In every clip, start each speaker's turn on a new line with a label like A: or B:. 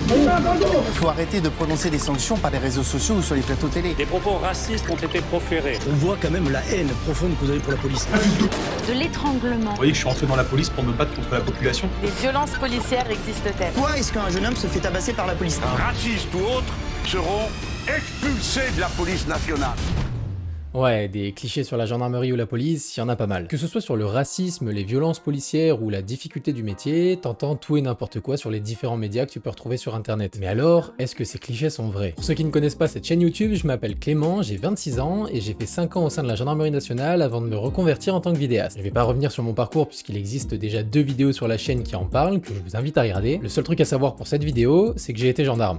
A: Faut arrêter de prononcer des sanctions par les réseaux sociaux ou sur les plateaux télé.
B: Des propos racistes ont été proférés.
C: On voit quand même la haine profonde que vous avez pour la police.
D: De l'étranglement.
E: Vous voyez que je suis entré dans la police pour me battre contre la population.
D: Des violences policières existent-elles?
C: Pourquoi est-ce qu'un jeune homme se fait tabasser par la police?
F: Racistes ou autres seront expulsés de la police nationale.
G: Ouais, des clichés sur la gendarmerie ou la police, il y en a pas mal. Que ce soit sur le racisme, les violences policières ou la difficulté du métier, t'entends tout et n'importe quoi sur les différents médias que tu peux retrouver sur internet. Mais alors, est-ce que ces clichés sont vrais? Pour ceux qui ne connaissent pas cette chaîne YouTube, je m'appelle Clément, j'ai 26 ans et j'ai fait 5 ans au sein de la gendarmerie nationale avant de me reconvertir en tant que vidéaste. Je vais pas revenir sur mon parcours puisqu'il existe déjà 2 vidéos sur la chaîne qui en parlent, que je vous invite à regarder. Le seul truc à savoir pour cette vidéo, c'est que j'ai été gendarme.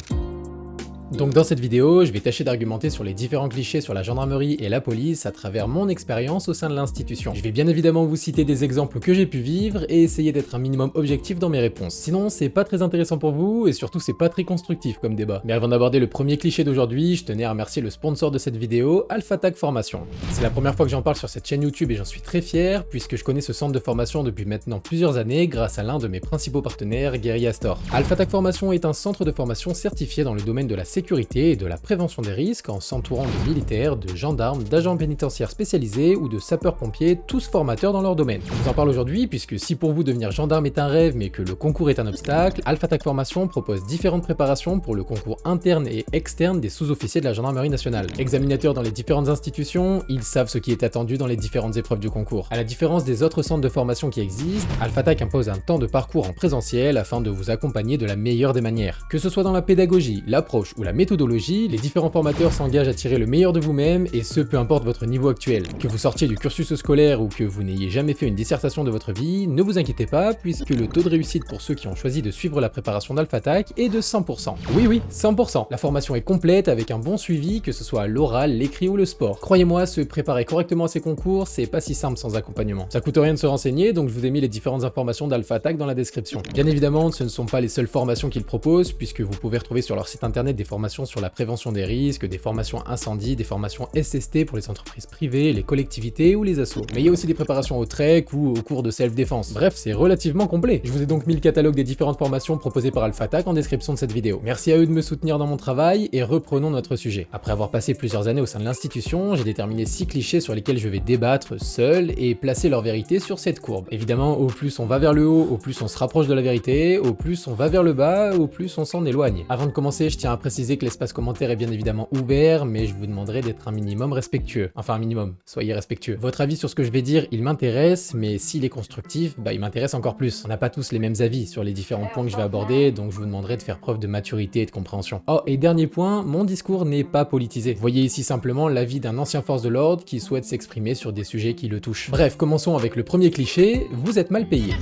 G: Donc dans cette vidéo, je vais tâcher d'argumenter sur les différents clichés sur la gendarmerie et la police à travers mon expérience au sein de l'institution. Je vais bien évidemment vous citer des exemples que j'ai pu vivre et essayer d'être un minimum objectif dans mes réponses. Sinon, c'est pas très intéressant pour vous et surtout c'est pas très constructif comme débat. Mais avant d'aborder le premier cliché d'aujourd'hui, je tenais à remercier le sponsor de cette vidéo, AlphaTac Formation. C'est la première fois que j'en parle sur cette chaîne YouTube et j'en suis très fier puisque je connais ce centre de formation depuis maintenant plusieurs années grâce à l'un de mes principaux partenaires, Guerilla Store. AlphaTac Formation est un centre de formation certifié dans le domaine de la sécurité et de la prévention des risques en s'entourant de militaires, de gendarmes, d'agents pénitentiaires spécialisés ou de sapeurs-pompiers, tous formateurs dans leur domaine. Je vous en parle aujourd'hui puisque si pour vous devenir gendarme est un rêve mais que le concours est un obstacle, AlphaTac Formation propose différentes préparations pour le concours interne et externe des sous-officiers de la gendarmerie nationale. Examinateurs dans les différentes institutions, ils savent ce qui est attendu dans les différentes épreuves du concours. À la différence des autres centres de formation qui existent, AlphaTac impose un temps de parcours en présentiel afin de vous accompagner de la meilleure des manières. Que ce soit dans la pédagogie, l'approche ou la méthodologie, les différents formateurs s'engagent à tirer le meilleur de vous-même et ce peu importe votre niveau actuel. Que vous sortiez du cursus scolaire ou que vous n'ayez jamais fait une dissertation de votre vie, ne vous inquiétez pas puisque le taux de réussite pour ceux qui ont choisi de suivre la préparation d'AlphaTac est de 100%. Oui, 100%. La formation est complète avec un bon suivi que ce soit à l'oral, l'écrit ou le sport. Croyez-moi, se préparer correctement à ces concours, c'est pas si simple sans accompagnement. Ça coûte rien de se renseigner donc je vous ai mis les différentes informations d'AlphaTac dans la description. Bien évidemment, ce ne sont pas les seules formations qu'ils proposent puisque vous pouvez retrouver sur leur site internet des formations sur la prévention des risques, des formations incendie, des formations SST pour les entreprises privées, les collectivités ou les assos. Mais il y a aussi des préparations au trek ou au cours de self-défense. Bref, c'est relativement complet. Je vous ai donc mis le catalogue des différentes formations proposées par AlphaTac en description de cette vidéo. Merci à eux de me soutenir dans mon travail et reprenons notre sujet. Après avoir passé plusieurs années au sein de l'institution, j'ai déterminé 6 clichés sur lesquels je vais débattre seul et placer leur vérité sur cette courbe. Évidemment, au plus on va vers le haut, au plus on se rapproche de la vérité, au plus on va vers le bas, au plus on s'en éloigne. Avant de commencer, je tiens à préciser que l'espace commentaire est bien évidemment ouvert, mais je vous demanderai d'être un minimum respectueux. Enfin un minimum, soyez respectueux. Votre avis sur ce que je vais dire, il m'intéresse, mais s'il est constructif, il m'intéresse encore plus. On n'a pas tous les mêmes avis sur les différents points que je vais aborder, donc je vous demanderai de faire preuve de maturité et de compréhension. Oh, et dernier point, mon discours n'est pas politisé. Voyez ici simplement l'avis d'un ancien force de l'ordre qui souhaite s'exprimer sur des sujets qui le touchent. Bref, commençons avec le premier cliché, vous êtes mal payé.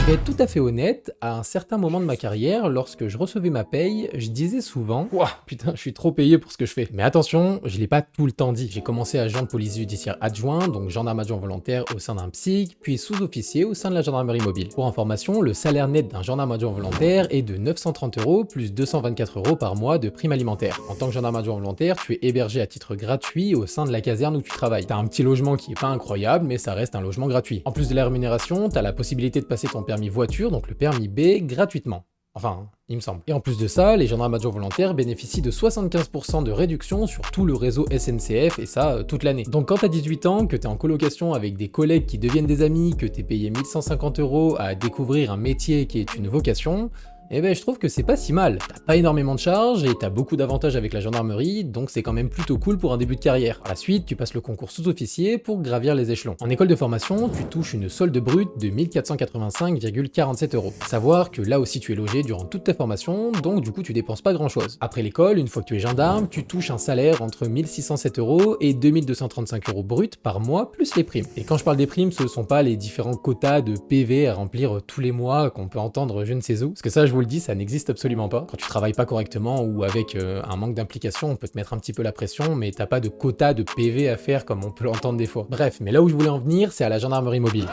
G: Je vais être tout à fait honnête, à un certain moment de ma carrière, lorsque je recevais ma paye, je disais souvent « Ouah, putain, je suis trop payé pour ce que je fais ». Mais attention, je l'ai pas tout le temps dit. J'ai commencé agent de police judiciaire adjoint, donc gendarme adjoint volontaire au sein d'un PSIC, puis sous-officier au sein de la gendarmerie mobile. Pour information, le salaire net d'un gendarme adjoint volontaire est de 930 € plus 224 € par mois de prime alimentaire. En tant que gendarme adjoint volontaire, tu es hébergé à titre gratuit au sein de la caserne où tu travailles. T'as un petit logement qui est pas incroyable, mais ça reste un logement gratuit. En plus de la rémunération, t'as la possibilité de passer ton permis voiture, donc le permis B, gratuitement. Enfin, il me semble. Et en plus de ça, les gendarmes adjoints volontaires bénéficient de 75% de réduction sur tout le réseau SNCF, et ça, toute l'année. Donc quand t'as 18 ans, que t'es en colocation avec des collègues qui deviennent des amis, que t'es payé 1150 € à découvrir un métier qui est une vocation, eh ben je trouve que c'est pas si mal. T'as pas énormément de charges et t'as beaucoup d'avantages avec la gendarmerie, donc c'est quand même plutôt cool pour un début de carrière. Par la suite, tu passes le concours sous-officier pour gravir les échelons. En école de formation, tu touches une solde brute de 1485,47 €. Savoir que là aussi tu es logé durant toute ta formation, donc du coup tu dépenses pas grand chose. Après l'école, une fois que tu es gendarme, tu touches un salaire entre 1607 € et 2235 € brut par mois, plus les primes. Et quand je parle des primes, ce sont pas les différents quotas de PV à remplir tous les mois qu'on peut entendre je ne sais où, parce que ça je vous le dis, ça n'existe absolument pas. Quand tu travailles pas correctement ou avec un manque d'implication, on peut te mettre un petit peu la pression, mais t'as pas de quota de PV à faire comme on peut l'entendre des fois. Bref, mais là où je voulais en venir, c'est à la gendarmerie mobile.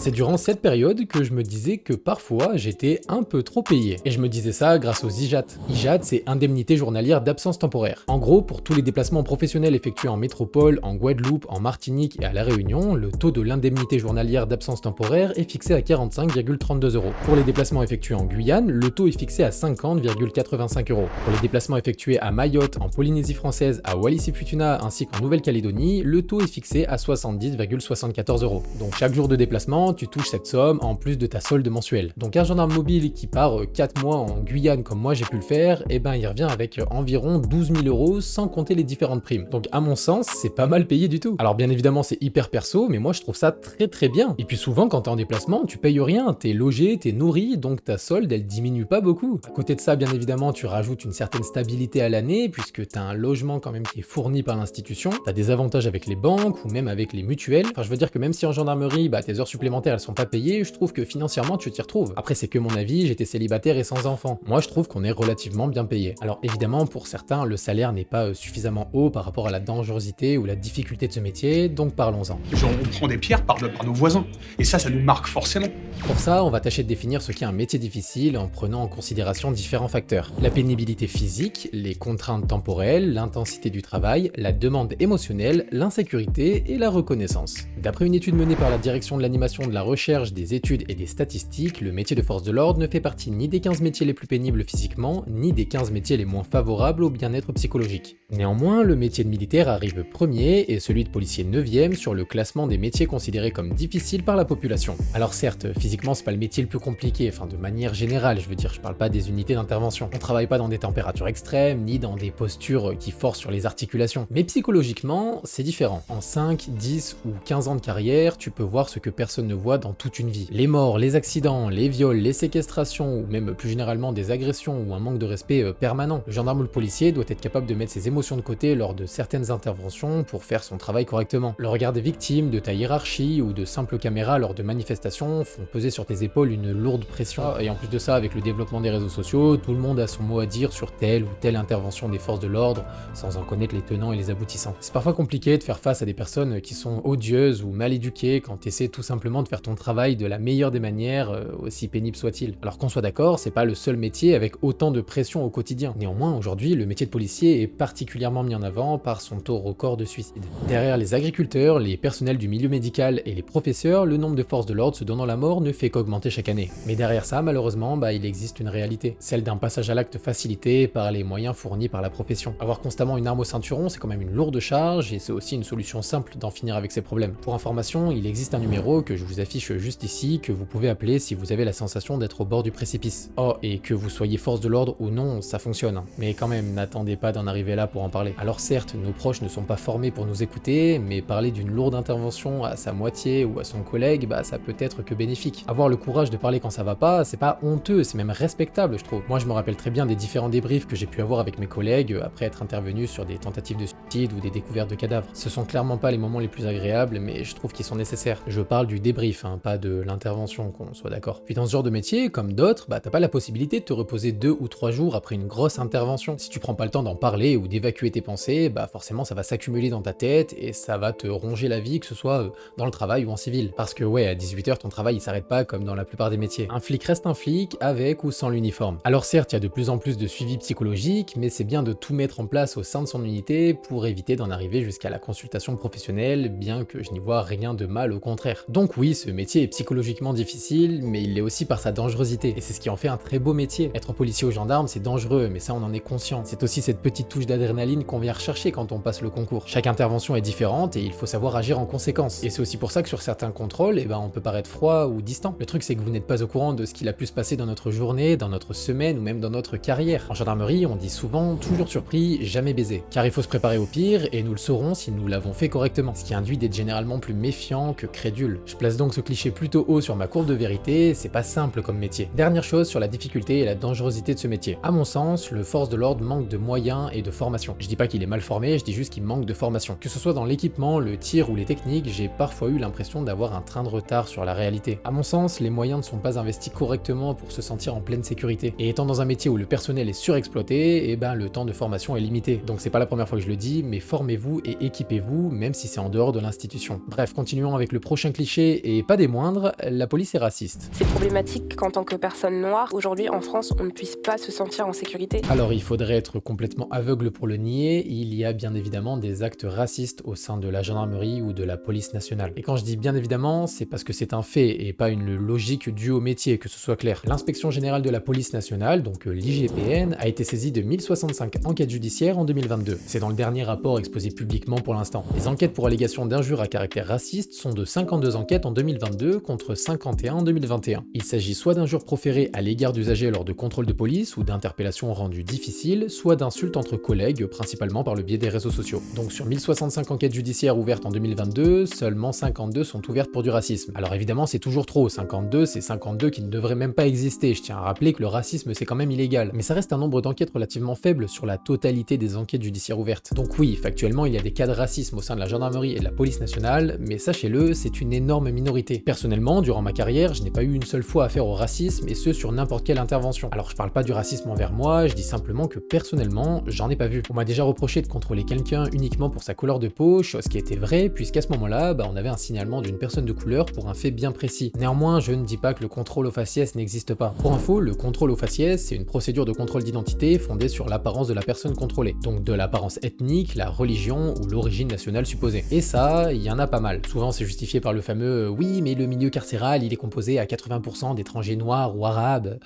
G: C'est durant cette période que je me disais que parfois j'étais un peu trop payé. Et je me disais ça grâce aux IJAT. IJAT, c'est indemnité journalière d'absence temporaire. En gros, pour tous les déplacements professionnels effectués en métropole, en Guadeloupe, en Martinique et à La Réunion, le taux de l'indemnité journalière d'absence temporaire est fixé à 45,32 €. Pour les déplacements effectués en Guyane, le taux est fixé à 50,85 €. Pour les déplacements effectués à Mayotte, en Polynésie française, à Wallis-et-Futuna ainsi qu'en Nouvelle-Calédonie, le taux est fixé à 70,74 €. Donc chaque jour de déplacement, tu touches cette somme en plus de ta solde mensuelle. Donc un gendarme mobile qui part 4 mois en Guyane comme moi j'ai pu le faire, eh ben il revient avec environ 12 000 € sans compter les différentes primes. Donc à mon sens, c'est pas mal payé du tout. Alors bien évidemment c'est hyper perso, mais moi je trouve ça très bien. Et puis souvent quand t'es en déplacement, tu payes rien, t'es logé, t'es nourri, donc ta solde elle diminue pas beaucoup. À côté de ça, bien évidemment, tu rajoutes une certaine stabilité à l'année, puisque t'as un logement quand même qui est fourni par l'institution, t'as des avantages avec les banques ou même avec les mutuelles. Enfin je veux dire que même si en gendarmerie, tes heures supplémentaires elles sont pas payées, je trouve que financièrement tu t'y retrouves. Après c'est que mon avis, j'étais célibataire et sans enfant. Moi je trouve qu'on est relativement bien payé. Alors évidemment pour certains le salaire n'est pas suffisamment haut par rapport à la dangerosité ou la difficulté de ce métier, donc parlons-en.
E: Genre, on prend des pierres par nos voisins. Et ça nous marque forcément.
G: Pour ça, on va tâcher de définir ce qu'est un métier difficile en prenant en considération différents facteurs. La pénibilité physique, les contraintes temporelles, l'intensité du travail, la demande émotionnelle, l'insécurité et la reconnaissance. D'après une étude menée par la direction de l'animation de la recherche, des études et des statistiques, le métier de force de l'ordre ne fait partie ni des 15 métiers les plus pénibles physiquement, ni des 15 métiers les moins favorables au bien-être psychologique. Néanmoins, le métier de militaire arrive premier et celui de policier 9e sur le classement des métiers considérés comme difficiles par la population. Alors certes, physiquement c'est pas le métier le plus compliqué, enfin de manière générale, je veux dire, je parle pas des unités d'intervention. On travaille pas dans des températures extrêmes, ni dans des postures qui forcent sur les articulations. Mais psychologiquement, c'est différent. En 5, 10 ou 15 ans de carrière, tu peux voir ce que personne ne voit dans toute une vie. Les morts, les accidents, les viols, les séquestrations, ou même plus généralement des agressions ou un manque de respect permanent. Le gendarme ou le policier doit être capable de mettre ses émotions de côté lors de certaines interventions pour faire son travail correctement. Le regard des victimes, de ta hiérarchie ou de simples caméras lors de manifestations font peser sur tes épaules une lourde pression. Et en plus de ça, avec le développement des réseaux sociaux, tout le monde a son mot à dire sur telle ou telle intervention des forces de l'ordre sans en connaître les tenants et les aboutissants. C'est parfois compliqué de faire face à des personnes qui sont odieuses ou mal éduquées quand tu essaies tout simplement de faire ton travail de la meilleure des manières, aussi pénible soit-il. Alors qu'on soit d'accord, c'est pas le seul métier avec autant de pression au quotidien. Néanmoins, aujourd'hui, le métier de policier est particulièrement mis en avant par son taux record de suicide. Derrière les agriculteurs, les personnels du milieu médical et les professeurs, le nombre de forces de l'ordre se donnant la mort ne fait qu'augmenter chaque année. Mais derrière ça, malheureusement, il existe une réalité, celle d'un passage à l'acte facilité par les moyens fournis par la profession. Avoir constamment une arme au ceinturon, c'est quand même une lourde charge et c'est aussi une solution simple d'en finir avec ces problèmes. Pour information, il existe un numéro que je vous affiche juste ici, que vous pouvez appeler si vous avez la sensation d'être au bord du précipice. Oh, et que vous soyez force de l'ordre ou non, ça fonctionne. Mais quand même, n'attendez pas d'en arriver là pour en parler. Alors certes, nos proches ne sont pas formés pour nous écouter, mais parler d'une lourde intervention à sa moitié ou à son collègue, ça peut être que bénéfique. Avoir le courage de parler quand ça va pas, c'est pas honteux, c'est même respectable, je trouve. Moi, je me rappelle très bien des différents débriefs que j'ai pu avoir avec mes collègues après être intervenu sur des tentatives de suicide ou des découvertes de cadavres. Ce sont clairement pas les moments les plus agréables, mais je trouve qu'ils sont nécessaires. Je parle du débrief, pas de l'intervention, qu'on soit d'accord. Puis dans ce genre de métier, comme d'autres, t'as pas la possibilité de te reposer 2 ou 3 jours après une grosse intervention. Si tu prends pas le temps d'en parler ou d'évacuer tes pensées, forcément ça va s'accumuler dans ta tête et ça va te ronger la vie, que ce soit dans le travail ou en civil. Parce que à 18h, ton travail il s'arrête pas comme dans la plupart des métiers. Un flic reste un flic, avec ou sans l'uniforme. Alors certes, il y a de plus en plus de suivi psychologique, mais c'est bien de tout mettre en place au sein de son unité pour éviter d'en arriver jusqu'à la consultation professionnelle, bien que je n'y vois rien de mal, au contraire. Donc oui, ce métier est psychologiquement difficile, mais il l'est aussi par sa dangerosité, et c'est ce qui en fait un très beau métier. Être policier ou gendarme, c'est dangereux, mais ça on en est conscient. C'est aussi cette petite touche d'adrénaline qu'on vient rechercher quand on passe le concours. Chaque intervention est différente et il faut savoir agir en conséquence. Et c'est aussi pour ça que sur certains contrôles, on peut paraître froid ou distant. Le truc c'est que vous n'êtes pas au courant de ce qu'il a pu se passer dans notre journée, dans notre semaine ou même dans notre carrière. En gendarmerie, on dit souvent toujours surpris, jamais baisé. Car il faut se préparer au pire et nous le saurons si nous l'avons fait correctement. Ce qui induit d'être généralement plus méfiant que crédule. Je place donc ce cliché plutôt haut sur ma courbe de vérité, c'est pas simple comme métier. Dernière chose sur la difficulté et la dangerosité de ce métier. À mon sens, le force de l'ordre manque de moyens et de formation. Je dis pas qu'il est mal formé, je dis juste qu'il manque de formation. Que ce soit dans l'équipement, le tir ou les techniques, j'ai parfois eu l'impression d'avoir un train de retard sur la réalité. À mon sens, les moyens ne sont pas investis correctement pour se sentir en pleine sécurité. Et étant dans un métier où le personnel est surexploité, le temps de formation est limité. Donc c'est pas la première fois que je le dis, mais formez-vous et équipez-vous, même si c'est en dehors de l'institution. Bref, continuons avec le prochain cliché et pas des moindres, la police est raciste.
H: C'est problématique qu'en tant que personne noire, aujourd'hui en France, on ne puisse pas se sentir en sécurité.
G: Alors il faudrait être complètement aveugle pour le nier, il y a bien évidemment des actes racistes au sein de la gendarmerie ou de la police nationale. Et quand je dis bien évidemment, c'est parce que c'est un fait et pas une logique due au métier, que ce soit clair. L'inspection générale de la police nationale, donc l'IGPN, a été saisie de 1065 enquêtes judiciaires en 2022. C'est dans le dernier rapport exposé publiquement pour l'instant. Les enquêtes pour allégation d'injures à caractère raciste sont de 52 enquêtes en 2022 contre 51 en 2021. Il s'agit soit d'injures proférées à l'égard d'usagers lors de contrôles de police ou d'interpellations rendues difficiles, soit d'insultes entre collègues, principalement par le biais des réseaux sociaux. Donc sur 1065 enquêtes judiciaires ouvertes en 2022, seulement 52 sont ouvertes pour du racisme. Alors évidemment c'est toujours trop, 52 c'est 52 qui ne devraient même pas exister, je tiens à rappeler que le racisme c'est quand même illégal. Mais ça reste un nombre d'enquêtes relativement faible sur la totalité des enquêtes judiciaires ouvertes. Donc oui, factuellement il y a des cas de racisme au sein de la gendarmerie et de la police nationale, mais sachez-le, c'est une énorme minorité. Personnellement, durant ma carrière, je n'ai pas eu une seule fois affaire au racisme, et ce sur n'importe quelle intervention. Alors je parle pas du racisme envers moi, je dis simplement que personnellement, j'en ai pas vu. On m'a déjà reproché de contrôler quelqu'un uniquement pour sa couleur de peau, chose qui était vraie, puisqu'à ce moment-là, on avait un signalement d'une personne de couleur pour un fait bien précis. Néanmoins, je ne dis pas que le contrôle au faciès n'existe pas. Pour info, le contrôle au faciès, c'est une procédure de contrôle d'identité fondée sur l'apparence de la personne contrôlée. Donc de l'apparence ethnique, la religion ou l'origine nationale supposée. Et ça, il y en a pas mal. Souvent c'est justifié par le fameux « oui, mais le milieu carcéral, il est composé à 80% d'étrangers noirs ou arabes ».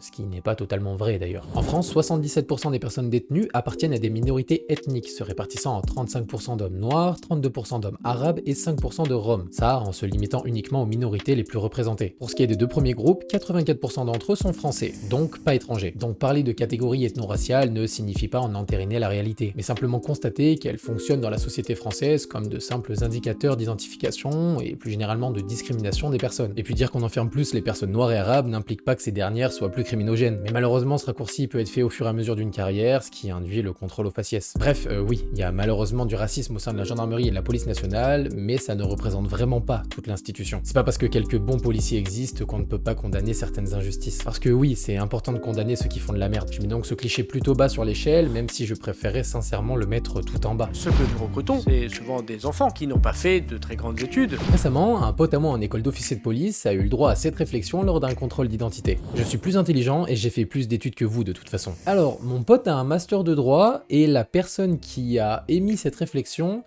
G: Ce qui n'est pas totalement vrai d'ailleurs. En France, 77% des personnes détenues appartiennent à des minorités ethniques, se répartissant en 35% d'hommes noirs, 32% d'hommes arabes et 5% de roms. Ça, en se limitant uniquement aux minorités les plus représentées. Pour ce qui est des deux premiers groupes, 84% d'entre eux sont français, donc pas étrangers. Donc parler de catégorie ethno-raciale ne signifie pas en entériner la réalité, mais simplement constater qu'elle fonctionne dans la société française comme de simples indicateurs d'identification et plus généralement de discrimination des personnes. Et puis dire qu'on enferme plus les personnes noires et arabes n'implique pas que ces dernières soient plus criminogène. Mais malheureusement, ce raccourci peut être fait au fur et à mesure d'une carrière, ce qui induit le contrôle au faciès. Bref, oui, il y a malheureusement du racisme au sein de la gendarmerie et de la police nationale, mais ça ne représente vraiment pas toute l'institution. C'est pas parce que quelques bons policiers existent qu'on ne peut pas condamner certaines injustices. Parce que oui, c'est important de condamner ceux qui font de la merde. Je mets donc ce cliché plutôt bas sur l'échelle, même si je préférais sincèrement le mettre tout en bas.
B: Ceux que nous recrutons, c'est souvent des enfants qui n'ont pas fait de très grandes études.
G: Récemment, un pote à moi en école d'officier de police a eu le droit à cette réflexion lors d'un contrôle d'identité. Je suis plus intelligent et j'ai fait plus d'études que vous de toute façon. Alors, mon pote a un master de droit et la personne qui a émis cette réflexion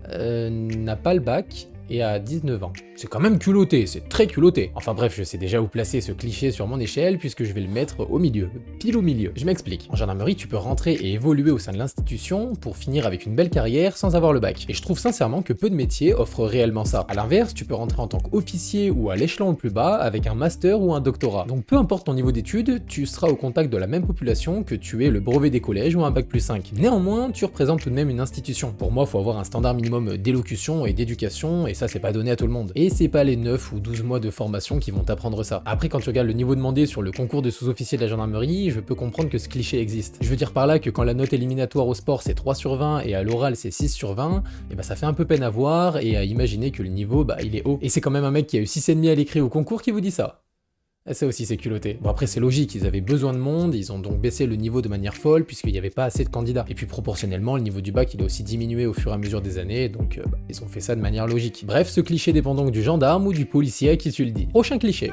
G: n'a pas le bac et a 19 ans. C'est quand même culotté, c'est très culotté. Enfin bref, je sais déjà où placer ce cliché sur mon échelle puisque je vais le mettre au milieu, pile au milieu. Je m'explique. En gendarmerie, tu peux rentrer et évoluer au sein de l'institution pour finir avec une belle carrière sans avoir le bac. Et je trouve sincèrement que peu de métiers offrent réellement ça. A l'inverse, tu peux rentrer en tant qu'officier ou à l'échelon le plus bas avec un master ou un doctorat. Donc peu importe ton niveau d'études, tu seras au contact de la même population que tu aies le brevet des collèges ou un bac plus 5. Néanmoins, tu représentes tout de même une institution. Pour moi, il faut avoir un standard minimum d'élocution et d'éducation et ça c'est pas donné à tout le monde. Et c'est pas les 9 ou 12 mois de formation qui vont t'apprendre ça. Après, quand tu regardes le niveau demandé sur le concours de sous-officier de la gendarmerie, je peux comprendre que ce cliché existe. Je veux dire par là que quand la note éliminatoire au sport c'est 3 sur 20 et à l'oral c'est 6 sur 20, et ça fait un peu peine à voir et à imaginer que le niveau, il est haut. Et c'est quand même un mec qui a eu 6,5 à l'écrit au concours qui vous dit ça. Et ça aussi c'est culotté. Bon après c'est logique, ils avaient besoin de monde, ils ont donc baissé le niveau de manière folle puisqu'il n'y avait pas assez de candidats. Et puis proportionnellement, le niveau du bac il a aussi diminué au fur et à mesure des années, donc ils ont fait ça de manière logique. Bref, ce cliché dépend donc du gendarme ou du policier à qui tu le dis. Prochain cliché.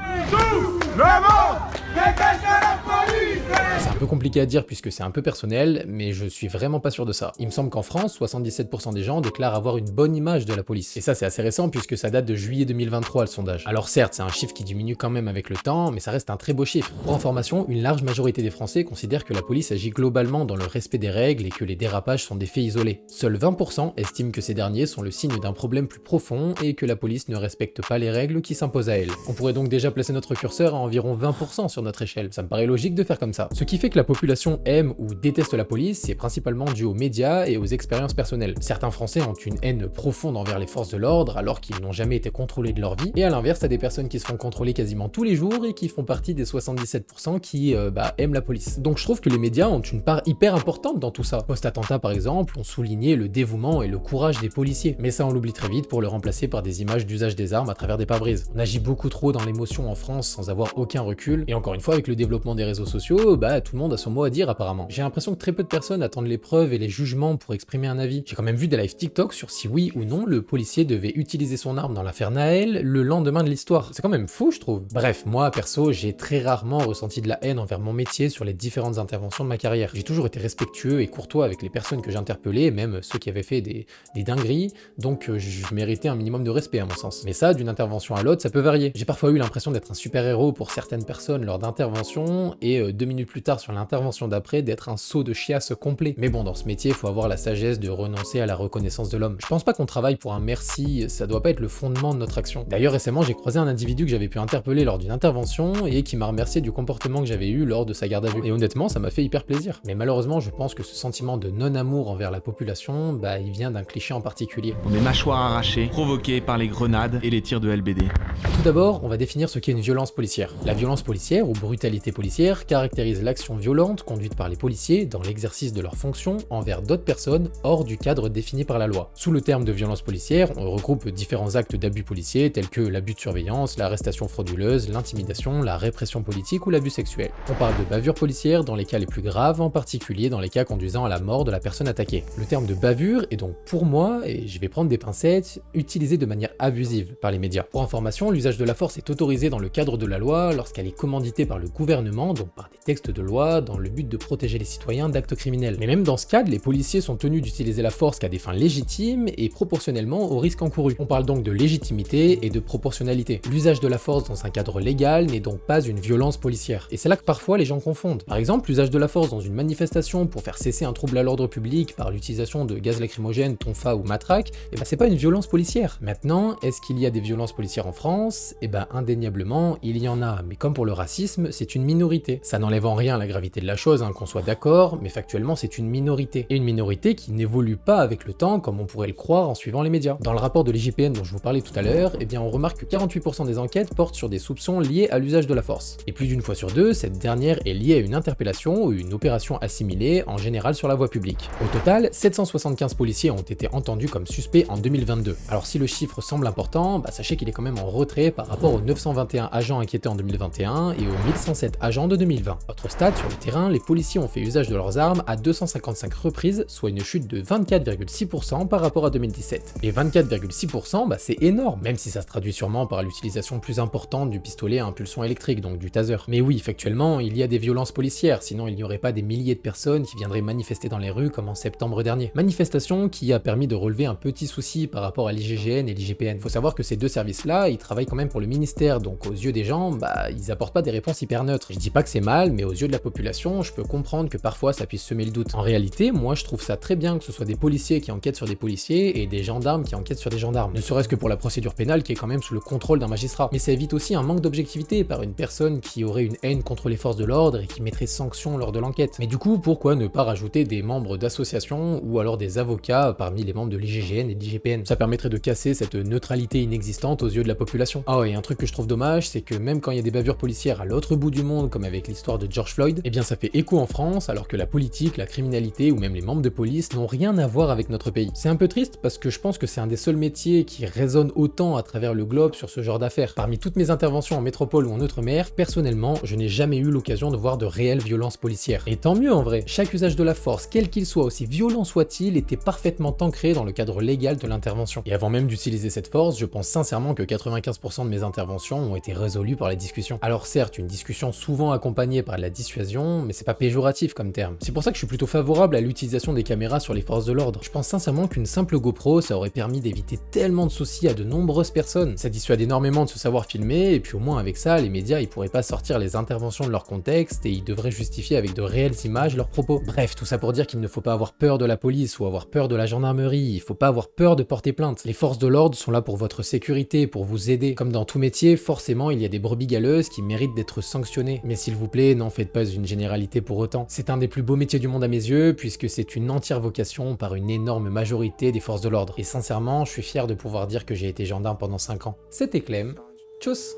G: C'est un peu compliqué à dire puisque c'est un peu personnel, mais je suis vraiment pas sûr de ça. Il me semble qu'en France, 77% des gens déclarent avoir une bonne image de la police. Et ça c'est assez récent puisque ça date de juillet 2023 le sondage. Alors certes, c'est un chiffre qui diminue quand même avec le temps, mais ça reste un très beau chiffre. Pour information, une large majorité des Français considèrent que la police agit globalement dans le respect des règles et que les dérapages sont des faits isolés. Seuls 20% estiment que ces derniers sont le signe d'un problème plus profond et que la police ne respecte pas les règles qui s'imposent à elle. On pourrait donc déjà placer notre curseur à environ 20% sur notre échelle. Ça me paraît logique de faire comme ça. Ce qui fait que la population aime ou déteste la police, c'est principalement dû aux médias et aux expériences personnelles. Certains Français ont une haine profonde envers les forces de l'ordre alors qu'ils n'ont jamais été contrôlés de leur vie, et à l'inverse, t'as des personnes qui se font contrôler quasiment tous les jours et qui font partie des 77% qui aiment la police. Donc je trouve que les médias ont une part hyper importante dans tout ça. Post-attentat par exemple, ont souligné le dévouement et le courage des policiers, mais ça on l'oublie très vite pour le remplacer par des images d'usage des armes à travers des pare-brises. On agit beaucoup trop dans l'émotion en France sans avoir aucun recul, et encore une fois avec le développement des réseaux sociaux, tout le monde a son mot à dire apparemment. J'ai l'impression que très peu de personnes attendent les preuves et les jugements pour exprimer un avis. J'ai quand même vu des lives TikTok sur si oui ou non le policier devait utiliser son arme dans l'affaire Naël le lendemain de l'histoire. C'est quand même fou, je trouve. Bref, moi perso, j'ai très rarement ressenti de la haine envers mon métier sur les différentes interventions de ma carrière. J'ai toujours été respectueux et courtois avec les personnes que j'interpellais, même ceux qui avaient fait des dingueries, donc je méritais un minimum de respect à mon sens. Mais ça, d'une intervention à l'autre, ça peut varier. J'ai parfois eu l'impression d'être un super-héros pour certaines personnes lors d'interventions, et 2 minutes plus tard sur l'intervention d'après, d'être un seau de chiasse complet. Mais bon, dans ce métier, il faut avoir la sagesse de renoncer à la reconnaissance de l'homme. Je pense pas qu'on travaille pour un merci, ça doit pas être le fondement de notre action. D'ailleurs, récemment, j'ai croisé un individu que j'avais pu interpeller lors d'une intervention, et qui m'a remercié du comportement que j'avais eu lors de sa garde à vue. Et honnêtement, ça m'a fait hyper plaisir. Mais malheureusement, je pense que ce sentiment de non-amour envers la population, bah il vient d'un cliché en particulier.
I: Des mâchoires arrachées, provoquées par les grenades et les tirs de LBD.
G: Tout d'abord, on va définir ce qu'est une violence policière. La violence policière, ou brutalité policière, caractérise l'action violente conduite par les policiers dans l'exercice de leurs fonctions envers d'autres personnes hors du cadre défini par la loi. Sous le terme de violence policière, on regroupe différents actes d'abus policiers tels que l'abus de surveillance, l'arrestation frauduleuse, l'intimidation, la répression politique ou l'abus sexuel. On parle de bavure policière dans les cas les plus graves, en particulier dans les cas conduisant à la mort de la personne attaquée. Le terme de bavure est donc pour moi, et je vais prendre des pincettes, utilisé de manière abusive par les médias. Pour information, l'usage de la force est autorisé dans le cadre de la loi lorsqu'elle est commanditée par le gouvernement, donc par des textes de loi, dans le but de protéger les citoyens d'actes criminels. Mais même dans ce cadre, les policiers sont tenus d'utiliser la force qu'à des fins légitimes et proportionnellement au risque encouru. On parle donc de légitimité et de proportionnalité. L'usage de la force dans un cadre légal n'est donc pas une violence policière. Et c'est là que parfois les gens confondent. Par exemple, l'usage de la force dans une manifestation pour faire cesser un trouble à l'ordre public par l'utilisation de gaz lacrymogène, tonfa ou matraque, et ben c'est pas une violence policière. Maintenant, est-ce qu'il y a des violences policières en France? Et ben indéniablement, il y en a, mais comme pour le racisme, c'est une minorité. Ça n'enlève en rien la gravité de la chose, qu'on soit d'accord, mais factuellement c'est une minorité. Et une minorité qui n'évolue pas avec le temps comme on pourrait le croire en suivant les médias. Dans le rapport de l'IGPN dont je vous parlais tout à l'heure, eh bien on remarque que 48% des enquêtes portent sur des soupçons liés à l'usage de la force. Et plus d'une fois sur deux, cette dernière est liée à une interpellation ou une opération assimilée, en général sur la voie publique. Au total, 775 policiers ont été entendus comme suspects en 2022. Alors si le chiffre semble important, bah sachez qu'il est quand même en retrait par rapport aux 921 agents inquiétés en 2021 et aux 1107 agents de 2020. Autre stade, sur le terrain, les policiers ont fait usage de leurs armes à 255 reprises, soit une chute de 24,6% par rapport à 2017. Et 24,6%, bah c'est énorme, même si ça se traduit sûrement par l'utilisation plus importante du pistolet à impulsion électrique, donc du taser. Mais oui, factuellement, il y a des violences policières, sinon il n'y aurait pas des milliers de personnes qui viendraient manifester dans les rues comme en septembre dernier. Manifestation qui a permis de relever un petit souci par rapport à l'IGGN et l'IGPN. Faut savoir que ces deux services-là, ils travaillent quand même pour le ministère, donc aux yeux des gens, bah ils apportent pas des réponses hyper neutres. Je dis pas que c'est mal, mais aux yeux de la population, je peux comprendre que parfois ça puisse semer le doute. En réalité, moi je trouve ça très bien que ce soit des policiers qui enquêtent sur des policiers et des gendarmes qui enquêtent sur des gendarmes. Ne serait-ce que pour la procédure pénale qui est quand même sous le contrôle d'un magistrat. Mais ça évite aussi un manque d'objectivité par une personne qui aurait une haine contre les forces de l'ordre et qui mettrait sanction lors de l'enquête. Mais du coup, pourquoi ne pas rajouter des membres d'associations ou alors des avocats parmi les membres de l'IGGN et de l'IGPN? Ça permettrait de casser cette neutralité inexistante aux yeux de la population. Ah et un truc que je trouve dommage, c'est que même quand il y a des bavures policières à l'autre bout du monde, comme avec l'histoire de George Floyd, eh bien ça fait écho en France, alors que la politique, la criminalité ou même les membres de police n'ont rien à voir avec notre pays. C'est un peu triste parce que je pense que c'est un des seuls métiers qui résonne autant à travers le globe sur ce genre d'affaires. Parmi toutes mes interventions en métropole ou en outre-mer, personnellement, je n'ai jamais eu l'occasion de voir de réelles violences policières. Et tant mieux en vrai, chaque usage de la force, quel qu'il soit, aussi violent soit-il, était parfaitement ancré dans le cadre légal de l'intervention. Et avant même d'utiliser cette force, je pense sincèrement que 95% de mes interventions ont été résolues par la discussion. Alors certes, une discussion souvent accompagnée par la dissuasion, mais c'est pas péjoratif comme terme. C'est pour ça que je suis plutôt favorable à l'utilisation des caméras sur les forces de l'ordre. Je pense sincèrement qu'une simple GoPro, ça aurait permis d'éviter tellement de soucis à de nombreuses personnes. Ça dissuade énormément de se savoir filmer, et puis au moins avec ça, les médias ils pourraient pas sortir les interventions de leur contexte, et ils devraient justifier avec de réelles images leurs propos. Bref, tout ça pour dire qu'il ne faut pas avoir peur de la police ou avoir peur de la gendarmerie, il faut pas avoir peur de porter plainte. Les forces de l'ordre sont là pour votre sécurité, pour vous aider. Comme dans tout métier, forcément il y a des brebis galeuses qui méritent d'être sanctionnées. Mais s'il vous plaît, n'en faites pas une généralité pour autant. C'est un des plus beaux métiers du monde à mes yeux, puisque c'est une entière vocation par une énorme majorité des forces de l'ordre. Et sincèrement, je suis fier de pouvoir dire que j'ai été gendarme pendant 5 ans. C'était Clem. Tchuss.